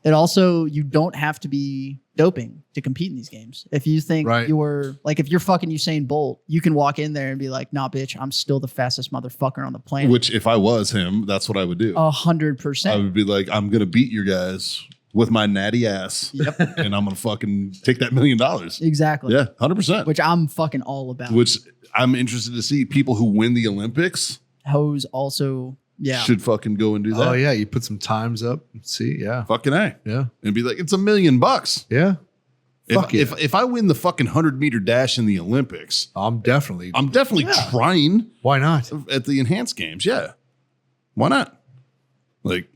it also, you don't have to be doping to compete in these games. If you think Right. if you're fucking Usain Bolt, you can walk in there and be like, nah, bitch, I'm still the fastest motherfucker on the planet. Which, if I was him, that's what I would do. 100%. I would be like, I'm going to beat your guys with my natty ass. Yep. And I'm going to fucking take that $1 million. Exactly. Yeah, 100%. Which I'm fucking all about. Which I'm interested to see people who win the Olympics Hose also, yeah. should fucking go and do that. Oh yeah, you put some times up. See, yeah, Fucking A. yeah, And be like, it's $1 million. yeah. Fuck yeah. If I win the fucking 100-meter dash in the Olympics, I'm definitely. I'm definitely trying Why not? at the enhanced games. Yeah. Why not? Like,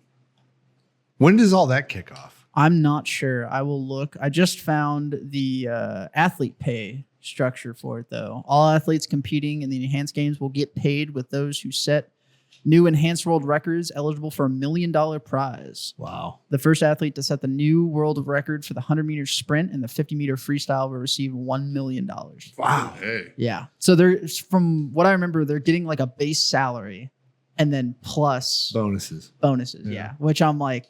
When does all that kick off? I'm not sure. I will look. I just found the athlete pay structure for it, though. All athletes competing in the enhanced games will get paid with those who set new enhanced world records eligible for $1 million prize. Wow. The first athlete to set the new world record for the 100-meter sprint and the 50-meter freestyle will receive $1 million. Wow. hey. Yeah. So there's, from what I remember, they're getting like a base salary and then plus Bonuses. bonuses. Yeah. Yeah. Which I'm like,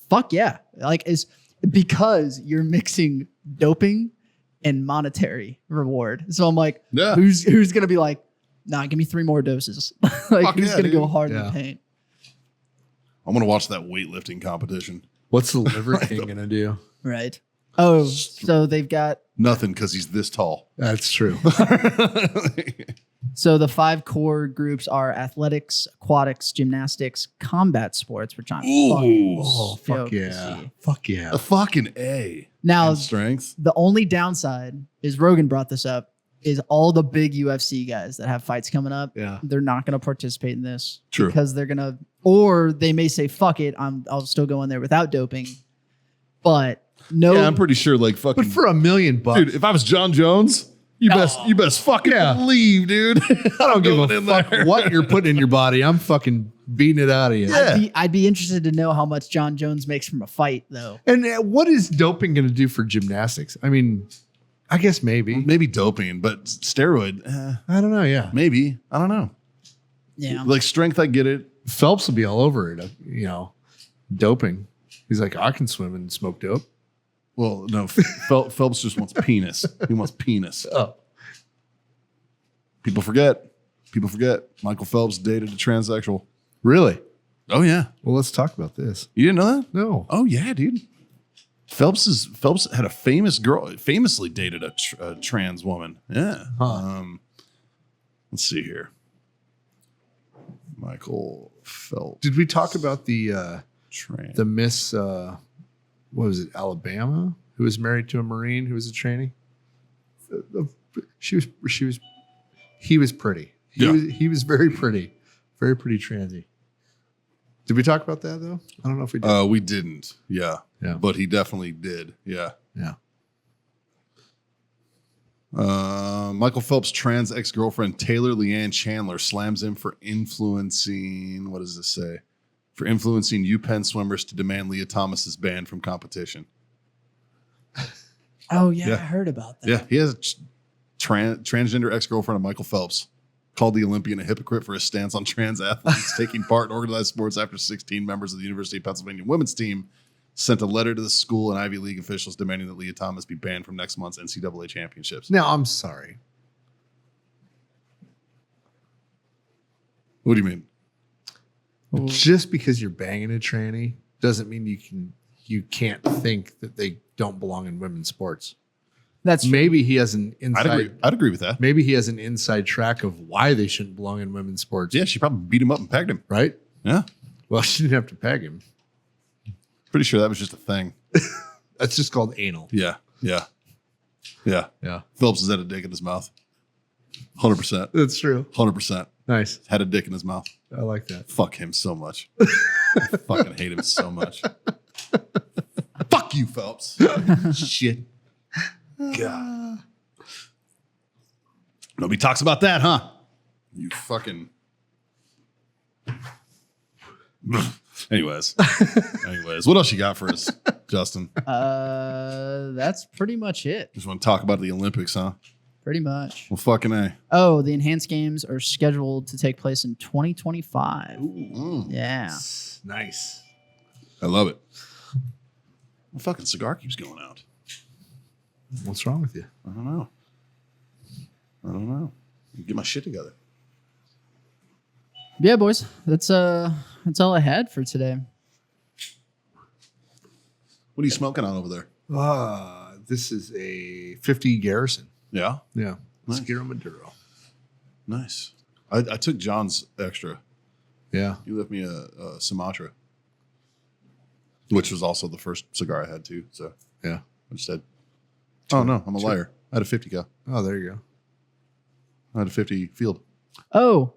fuck yeah. Like, is because you're mixing doping and monetary reward. So I'm like, Yeah. who's gonna be like, nah, give me 3 more doses. Like, Fuck who's yeah, gonna go dude. hard in Yeah. the paint? I'm going to watch that weightlifting competition. What's the Liver King gonna do? Right. Oh, so they've got Nothing because he's this tall. That's true. so the 5 core groups are athletics, aquatics, gymnastics, combat sports, which I'm fucking Oh, fuck stoked to yeah. see. Fuck yeah. A fucking A. Now, And strength. the only downside is Rogan brought this up is all the big UFC guys that have fights coming up. Yeah. They're not going to participate in this True. because they're going to, or they may say, fuck it. I'll still go in there without doping. But no, Yeah, I'm pretty sure like fucking. But for $1 million, dude, if I was John Jones, You best fucking believe, dude. I don't give a fuck what you're putting in your body. I'm fucking beating it out of you. Yeah. I'd be interested to know how much John Jones makes from a fight, though. And what is doping going to do for gymnastics? I mean, I guess maybe. Maybe doping, but steroid, I don't know. Yeah. maybe. I don't know. Yeah. Like strength, I get it. Phelps will be all over it, doping. He's like, I can swim and smoke dope. Well, no, Phelps just wants penis. He wants penis. Oh. People forget. Michael Phelps dated a transsexual. Really? Oh, yeah. Well, let's talk about this. You didn't know that? No. Oh, yeah, dude. Phelps had a famously dated a trans woman. Yeah. Huh. Let's see here. Michael Phelps. Did we talk about the Trans. Miss, what was it, Alabama, who was married to a Marine who was a trainee? He was pretty. He was very pretty transy. Did we talk about that though? I don't know if we did. We didn't. Yeah. Yeah. But he definitely did. Yeah. Yeah. Michael Phelps' trans ex-girlfriend Taylor Leanne Chandler slams him for influencing. What does this say? For influencing UPenn swimmers to demand Leah Thomas is banned from competition. Oh, yeah, Yeah. I heard about that. Yeah, he has a transgender ex-girlfriend of Michael Phelps. Called the Olympian a hypocrite for his stance on trans athletes taking part in organized sports after 16 members of the University of Pennsylvania women's team sent a letter to the school and Ivy League officials demanding that Leah Thomas be banned from next month's NCAA championships. Now, I'm sorry. What do you mean? Just because you're banging a tranny doesn't mean you can't think that they don't belong in women's sports. That's true. Maybe he has an inside. I'd agree with that. Maybe he has an inside track of why they shouldn't belong in women's sports. Yeah, she probably beat him up and pegged him. Right? Yeah. Well, she didn't have to peg him. Pretty sure that was just a thing. That's just called anal. Yeah. Yeah. Yeah. Yeah. Phelps has had a dick in his mouth. 100%. That's true. 100%. Nice. Had a dick in his mouth. I like that. Fuck him so much. I fucking hate him so much. Fuck you, Phelps. Shit. God. Nobody talks about that, huh? You fucking. Anyways, what else you got for us, Justin? That's pretty much it. Just want to talk about the Olympics, huh? Pretty much. Well, fucking A. Oh, the enhanced games are scheduled to take place in 2025. Yeah. Nice. I love it. My fucking cigar keeps going out. What's wrong with you? I don't know. Get my shit together. Yeah, boys. That's all I had for today. What are you smoking on over there? This is a 50 Garrison. Yeah. Yeah. Nice. Skiro Maduro. Nice. I took John's extra. Yeah. You left me a Sumatra, which was also the first cigar I had too. So Yeah. I just said, oh no, I'm a liar. I had a 50 cal. Oh, there you go. I had a 50 field. Oh,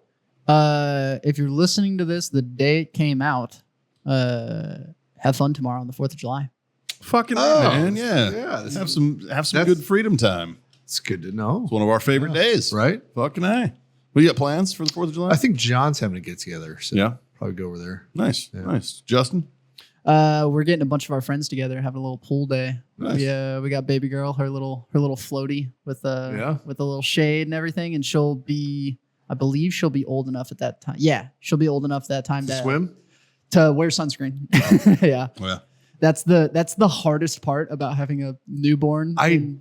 if you're listening to this the day it came out, have fun tomorrow on the 4th of July. Fucking Oh, man, yeah. yeah. Have some that's- good freedom time. It's good to know. It's one of our favorite days. Right? Fucking A. What do you got plans for the 4th of July? I think John's having a get together. So Yeah. probably go over there. Nice. Yeah. Nice. Justin? We're getting a bunch of our friends together, having a little pool day. Nice. We got baby girl, her little floaty with a Yeah. little shade and everything, and I believe she'll be old enough at that time. Yeah, she'll be old enough at that time to Swim? to wear sunscreen. Yeah, Oh, yeah. that's the hardest part about having a newborn in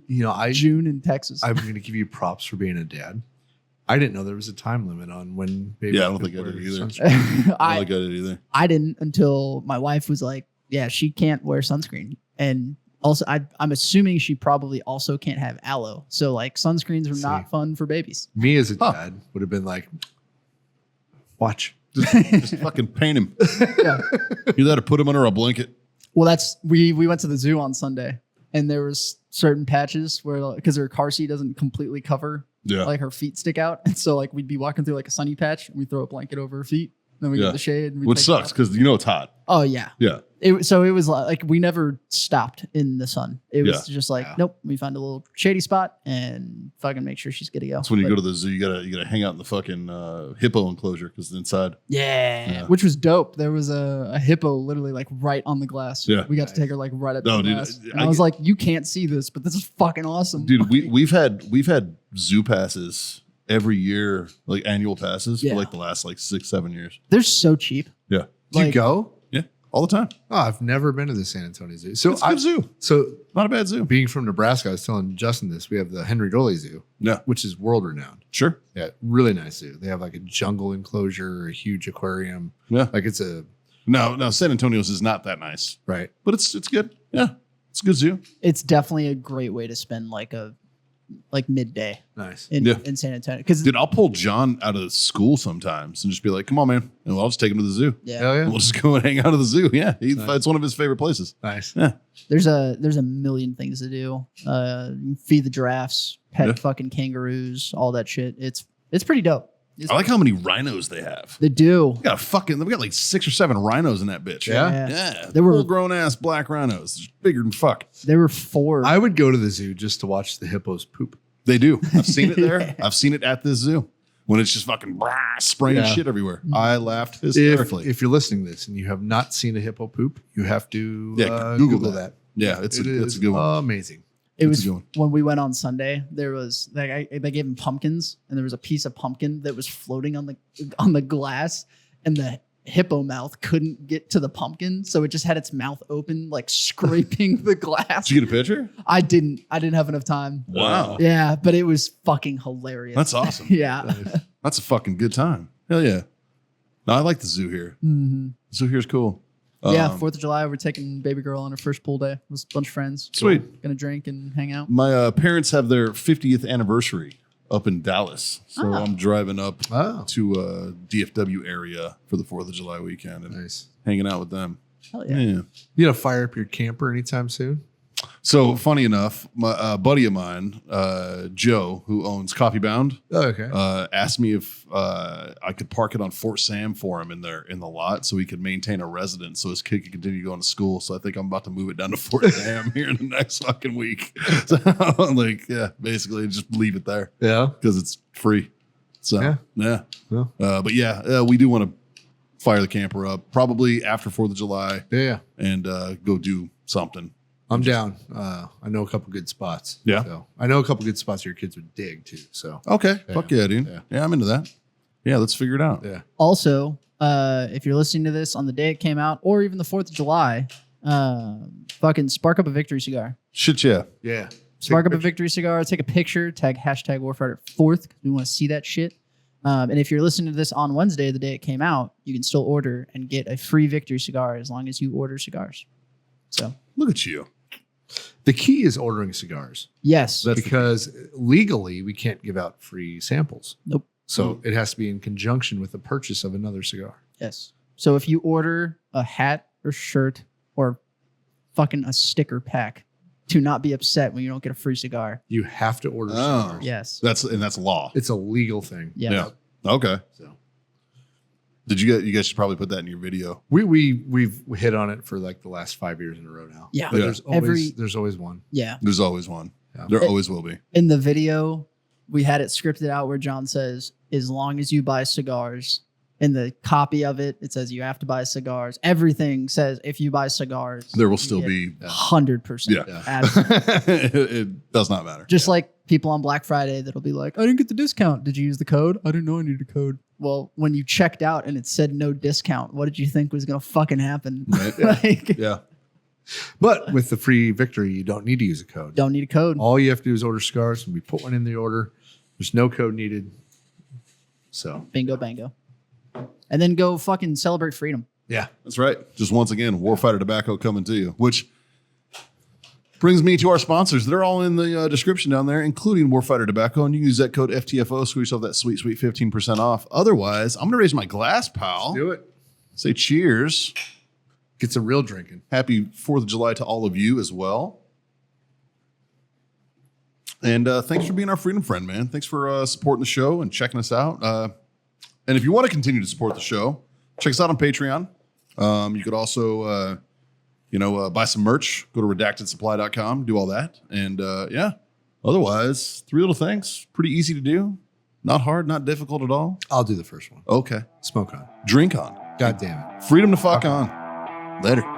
June in Texas. I'm going to give you props for being a dad. I didn't know there was a time limit on when baby. Yeah, I don't could think I wear did either. sunscreen. I don't get it either. I didn't until my wife was like, yeah, she can't wear sunscreen. And also, I'm assuming she probably also can't have aloe. So, like, sunscreens are not fun for babies. Me as a dad would have been like, watch. Just fucking paint him. Yeah. You let her put him under a blanket. Well, we went to the zoo on Sunday, and there was certain patches where, because her car seat doesn't completely cover, Yeah. like her feet stick out. And so, like, we'd be walking through like a sunny patch, and we throw a blanket over her feet. Then we Yeah. get the shade. And we Which take it sucks off. because you know it's hot. Oh yeah. Yeah. So it was like we never stopped in the sun. It was Yeah. just like, Yeah. nope, we find a little shady spot and fucking make sure she's good to go. That's when you But- go to the zoo. You gotta hang out in the fucking hippo enclosure because inside. Yeah, which was dope. There was a hippo literally like right on the glass. Yeah. We got to take her like right up to No, the dude, glass. And I I was get- like, you can't see this, but this is fucking awesome. Dude, we've had zoo passes every year, like annual passes Yeah. for like the last like 6-7 years. They're so cheap. Yeah. Do you Like- go? Yeah. All the time. Oh, I've never been to the San Antonio Zoo. So It's a good zoo. So Not a bad zoo. being from Nebraska, I was telling Justin this. We have the Henry Dooley Zoo, Yeah. which is world renowned. Sure. Yeah, really nice zoo. They have like a jungle enclosure, a huge aquarium. Yeah. Like it's a No, San Antonio's is not that nice, right. but it's good. Yeah. It's a good zoo. It's definitely a great way to spend like midday Nice. in, Yeah. in San Antonio. Because Dude, I'll pull John out of school sometimes and just be like, come on, man. And I'll just take him to the zoo. yeah, Hell yeah. We'll just go and hang out at the zoo. Yeah. Nice. It's one of his favorite places. Nice. there's a million things to do. Feed the giraffes, pet Yeah. fucking kangaroos, all that shit. It's pretty dope. I like how many rhinos they have. They do. We got like 6 or 7 rhinos in that bitch. Yeah? Yeah. They were- full grown ass black rhinos. They're bigger than fuck. There were 4. I would go to the zoo just to watch the hippos poop. They do. I've seen it there. I've seen it at this zoo when it's just fucking spraying Yeah. shit everywhere. I laughed If, hysterically. if you're listening to this and you have not seen a hippo poop, you have to Google that. yeah, it's It a is good one. amazing. It That's was a good one. when we went on Sunday. There was like they gave him pumpkins, and there was a piece of pumpkin that was floating on the glass, and the hippo mouth couldn't get to the pumpkin, so it just had its mouth open, like scraping the glass. Did you get a picture? I didn't have enough time. Wow. Yeah, but it was fucking hilarious. That's awesome. Yeah. That's a fucking good time. Hell yeah. No, I like the zoo here. Mhm. The zoo here's cool. Yeah, 4th of July, we're taking baby girl on her first pool day. It was a bunch of friends. Sweet. Gonna drink and hang out. My parents have their 50th anniversary up in Dallas. So Ah. I'm driving up Oh, to DFW area for the 4th of July weekend and nice. hanging out with them. Hell yeah. Yeah. You gonna fire up your camper anytime soon? So funny enough, my buddy of mine, Joe, who owns Coffee Bound, Oh, okay. asked me if I could park it on Fort Sam for him in the lot so he could maintain a residence so his kid could continue going to school. So I think I'm about to move it down to Fort Sam here in the next fucking week. So I'm like, yeah, basically just leave it there yeah. because it's free. So Yeah. yeah. Well. But yeah, we do want to fire the camper up probably after 4th of July Yeah. and go do something. I'm down. I know a couple good spots. Yeah. So I know a couple good spots your kids would dig too. So Okay. Yeah. Fuck yeah, dude. Yeah. Yeah, I'm into that. Yeah, let's figure it out. yeah. Also, if you're listening to this on the day it came out, or even the 4th of July, fucking spark up a victory cigar. Shit, yeah. Yeah. Spark up a picture. victory cigar, take a picture, tag hashtag Warfighter4th because we want to see that shit. And if you're listening to this on Wednesday, the day it came out, you can still order and get a free victory cigar as long as you order cigars. So, Look at you. The key is ordering cigars yes. That's because legally we can't give out free samples. Nope. So it has to be in conjunction with the purchase of another cigar. Yes. So if you order a hat or shirt or fucking a sticker pack, do not be upset when you don't get a free cigar. You have to order Oh. cigars. Yes. That's law. It's a legal thing. Yeah. Yeah. Okay. So Did you guys should probably put that in your video. we've hit on it for like the last 5 years in a row now. Yeah. But Yeah. there's always one. Yeah. There's always one. Yeah. There always will be. In the video, we had it scripted out where John says, as long as you buy cigars. In the copy of it, it says you have to buy cigars. Everything says if you buy cigars, There will still you be. get 100%. Yeah. Absolutely. It does not matter. Just like people on Black Friday that'll be like, I didn't get the discount. Did you use the code? I didn't know I needed a code. Well, when you checked out and it said no discount, what did you think was going to fucking happen? Right. Like, Yeah. But with the free victory, you don't need to use a code. don't need a code. All you have to do is order cigars, and we put one in the order. There's no code needed. So Bingo, bango. And then go fucking celebrate freedom. yeah, That's right. Just once again, Warfighter Tobacco coming to you, which brings me to our sponsors. They're all in the description down there, including Warfighter Tobacco. And you can use that code FTFO, so yourself that sweet, sweet 15% off. Otherwise, I'm going to raise my glass, pal. do it. Say cheers. Get some real drinking. Happy 4th of July to all of you as well. And thanks for being our freedom friend, man. Thanks for supporting the show and checking us out. And if you want to continue to support the show, Check us out on Patreon. You could also, buy some merch. Go to redactedsupply.com. Do all that. And yeah, otherwise, 3 little things. Pretty easy to do. Not hard, not difficult at all. I'll do the first one. Okay. Smoke on. Drink on. God damn it. Freedom to fuck on. Later.